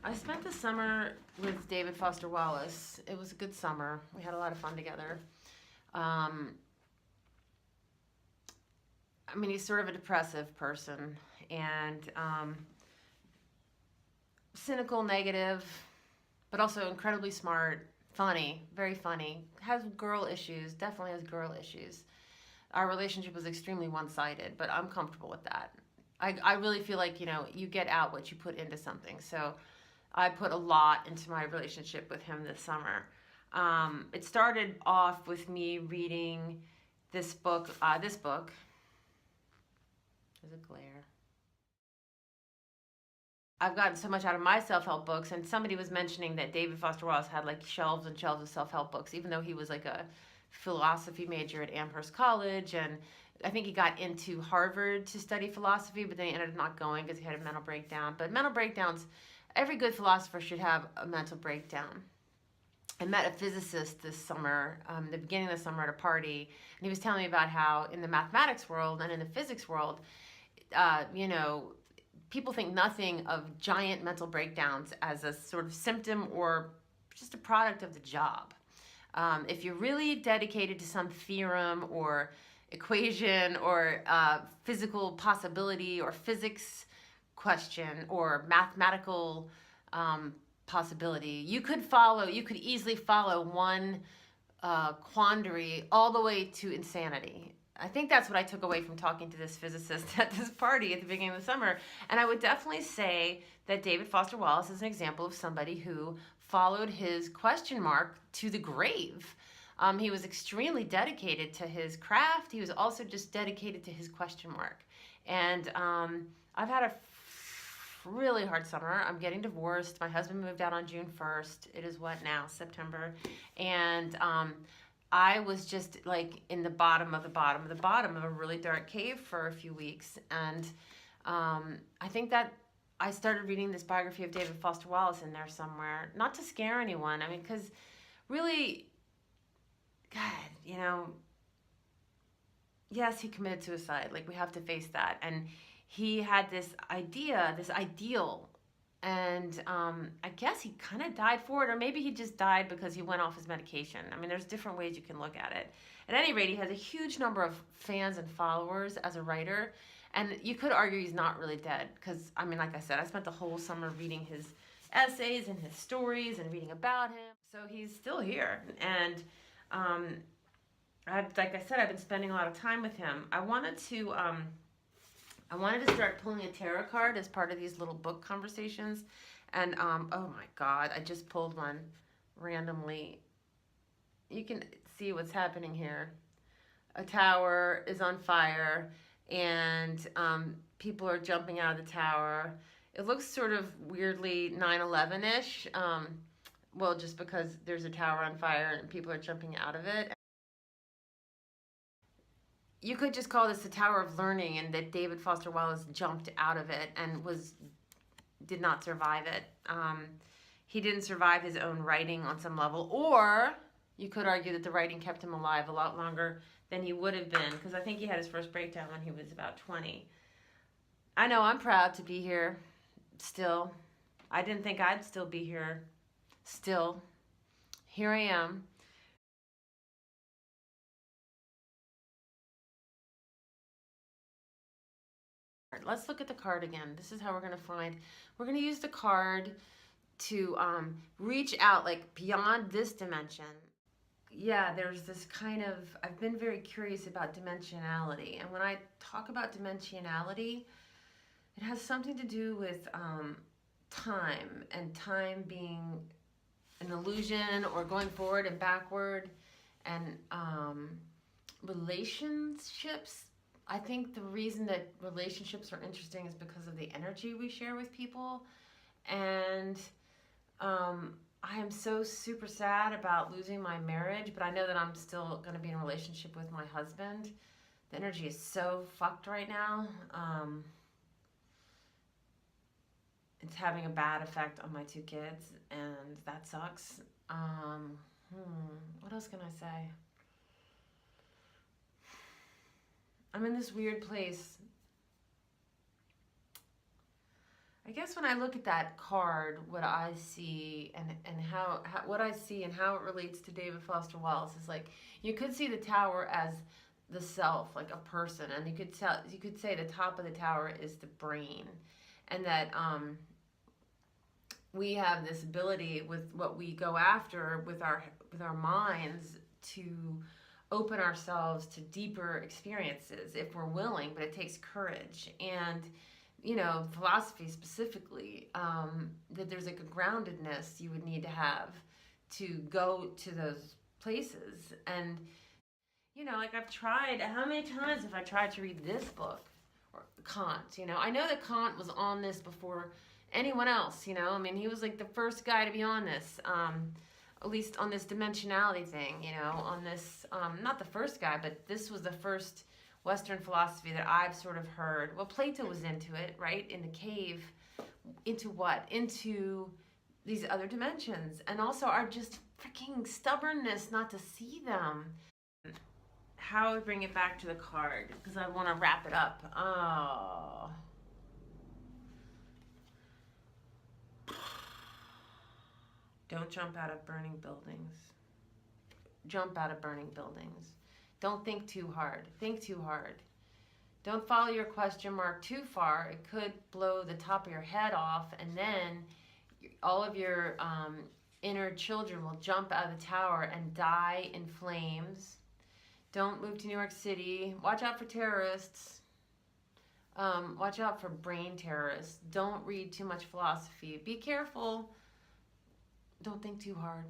I spent the summer with David Foster Wallace. It was a good summer. We had a lot of fun together. I mean, he's sort of a depressive person and cynical, negative, but also incredibly smart, funny, very funny. Has girl issues, definitely has girl issues. Our relationship was extremely one-sided, but I'm comfortable with that. I really feel like, you get out what you put into something. So I put a lot into my relationship with him this summer. It started off with me reading this book. There's a glare. I've gotten so much out of my self-help books, and somebody was mentioning that David Foster Wallace had like shelves and shelves of self-help books, even though he was like a philosophy major at Amherst College, and I think he got into Harvard to study philosophy, but then he ended up not going because he had a mental breakdown. But mental breakdowns, every good philosopher should have a mental breakdown. I met a physicist this summer, the beginning of the summer at a party, and he was telling me about how in the mathematics world and in the physics world, people think nothing of giant mental breakdowns as a sort of symptom or just a product of the job. If you're really dedicated to some theorem or equation or physical possibility or physics question or mathematical possibility, you could easily follow one quandary all the way to insanity. I think that's what I took away from talking to this physicist at this party at the beginning of the summer. And I would definitely say that David Foster Wallace is an example of somebody who followed his question mark to the grave. He was extremely dedicated to his craft. He was also just dedicated to his question mark. And I've had a really hard summer. I'm getting divorced. My husband moved out on June 1st. It is what now? September. And I was just like in the bottom of a really dark cave for a few weeks. And I think that I started reading this biography of David Foster Wallace in there somewhere, not to scare anyone. I mean, because really, God, yes, he committed suicide. Like, we have to face that. And he had this ideal, and I guess he kind of died for it, or maybe he just died because he went off his medication. I mean, there's different ways you can look at it. At any rate, he has a huge number of fans and followers as a writer, and you could argue he's not really dead because, I mean, like I said, I spent the whole summer reading his essays and his stories and reading about him. So he's still here, and like I said, I've been spending a lot of time with him. I wanted to start pulling a tarot card as part of these little book conversations. And, oh my God, I just pulled one randomly. You can see what's happening here. A tower is on fire, and people are jumping out of the tower. It looks sort of weirdly 9/11-ish. Well, just because there's a tower on fire and people are jumping out of it. You could just call this the Tower of Learning, and that David Foster Wallace jumped out of it and did not survive it. He didn't survive his own writing on some level, or you could argue that the writing kept him alive a lot longer than he would have been, because I think he had his first breakdown when he was about 20. I know I'm proud to be here still. I didn't think I'd still be here. Still, here I am. Let's look at the card again. This is how we're going to use the card to reach out like beyond this dimension. Yeah, there's this kind of, I've been very curious about dimensionality. And when I talk about dimensionality, it has something to do with time, and time being an illusion, or going forward and backward, and relationships. I think the reason that relationships are interesting is because of the energy we share with people. And I am so super sad about losing my marriage, but I know that I'm still going to be in a relationship with my husband. The energy is so fucked right now. It's having a bad effect on my 2 kids, and that sucks. What else can I say? I'm in this weird place. I guess when I look at that card, what I see and how what I see and how it relates to David Foster Wallace is like you could see the tower as the self, like a person, and you could say the top of the tower is the brain, and that we have this ability with what we go after with our minds to open ourselves to deeper experiences if we're willing, but it takes courage. And philosophy specifically, that there's like a groundedness you would need to have to go to those places. And like I've tried, how many times have I tried to read this book or Kant? I know that Kant was on this before anyone else. I mean, he was like the first guy to be on this, at least on this dimensionality thing. On this, not the first guy, but this was the first Western philosophy that I've sort of heard. Well, Plato was into it, right? In the cave. Into what? Into these other dimensions. And also our just freaking stubbornness not to see them. How I bring it back to the card, because I want to wrap it up. Oh. Don't jump out of burning buildings. Jump out of burning buildings. Don't think too hard. Think too hard. Don't follow your question mark too far. It could blow the top of your head off, and then all of your inner children will jump out of the tower and die in flames. Don't move to New York City. Watch out for terrorists. Watch out for brain terrorists. Don't read too much philosophy. Be careful. Don't think too hard.